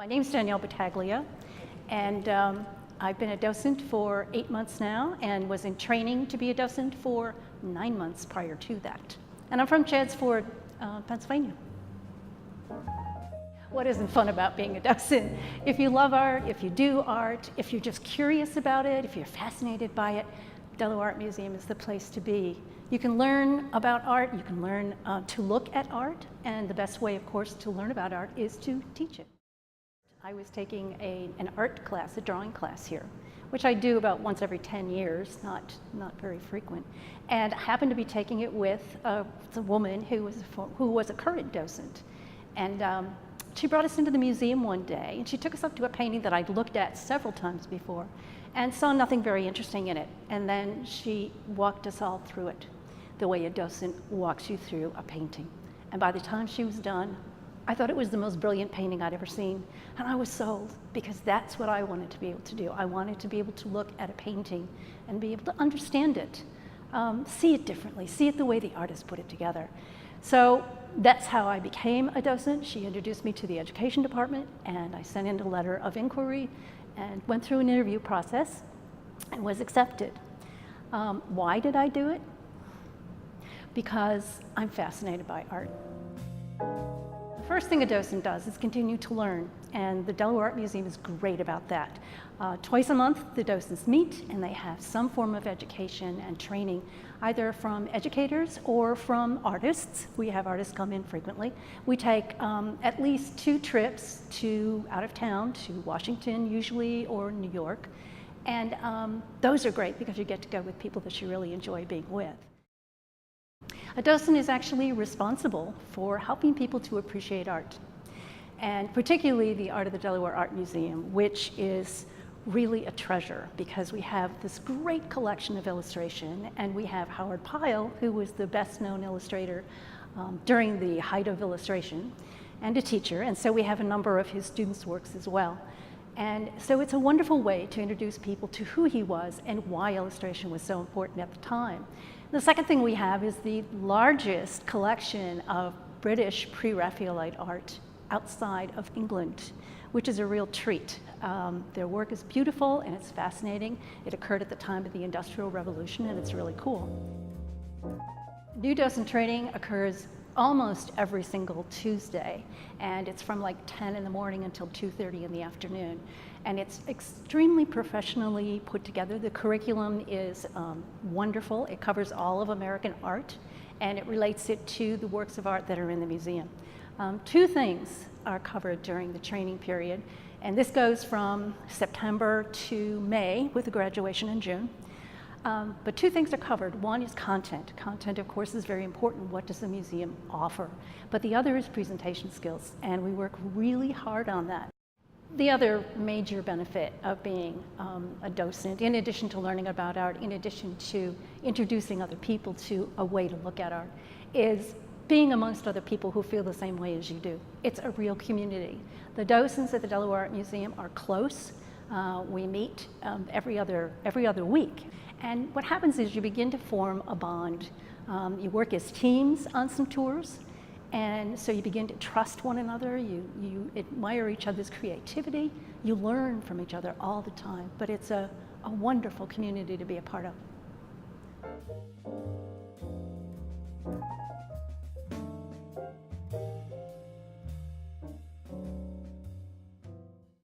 name's Danielle Battaglia, and I've been a docent for 8 months now and was in training to be a docent for 9 months prior to that. And I'm from Chaddsford, Pennsylvania. What isn't fun about being a docent? If you love art, if you do art, if you're just curious about it, if you're fascinated by it, Delaware Art Museum is the place to be. You can learn about art, you can learn to look at art, and the best way, of course, to learn about art is to teach it. I was taking an art class, a drawing class here, which I do about once every 10 years, not very frequent, and I happened to be taking it with a woman who was a current docent. And she brought us into the museum one day, and she took us up to a painting that I'd looked at several times before and saw nothing very interesting in it. And then she walked us all through it, the way a docent walks you through a painting. And by the time she was done, I thought it was the most brilliant painting I'd ever seen. And I was sold, because that's what I wanted to be able to do. I wanted to be able to look at a painting and be able to understand it, see it differently, see it the way the artist put it together. So that's how I became a docent. She introduced me to the education department, and I sent in a letter of inquiry and went through an interview process and was accepted. Why did I do it? Because I'm fascinated by art. The first thing a docent does is continue to learn, and the Delaware Art Museum is great about that. Twice a month, the docents meet, and they have some form of education and training, either from educators or from artists. We have artists come in frequently. We take at least 2 trips out of town, to Washington usually, or New York, and those are great because you get to go with people that you really enjoy being with. A docent is actually responsible for helping people to appreciate art, and particularly the art of the Delaware Art Museum, which is really a treasure because we have this great collection of illustration, and we have Howard Pyle, who was the best known illustrator during the height of illustration, and a teacher, and so we have a number of his students' works as well. And so it's a wonderful way to introduce people to who he was and why illustration was so important at the time. The second thing we have is the largest collection of British pre-Raphaelite art outside of England, which is a real treat. Their work is beautiful and it's fascinating. It occurred at the time of the Industrial Revolution, and it's really cool. New docent training occurs almost every single Tuesday, and it's from like 10 in the morning until 2:30 in the afternoon. And it's extremely professionally put together. The curriculum is wonderful. It covers all of American art, and it relates it to the works of art that are in the museum. 2 things are covered during the training period, and this goes from September to May with a graduation in June. But 2 things are covered. One is content. Content, of course, is very important. What does the museum offer? But the other is presentation skills, and we work really hard on that. The other major benefit of being a docent, in addition to learning about art, in addition to introducing other people to a way to look at art, is being amongst other people who feel the same way as you do. It's a real community. The docents at the Delaware Art Museum are close. We meet every other week. And what happens is you begin to form a bond. You work as teams on some tours, and so you begin to trust one another. You admire each other's creativity. You learn from each other all the time. But it's a wonderful community to be a part of.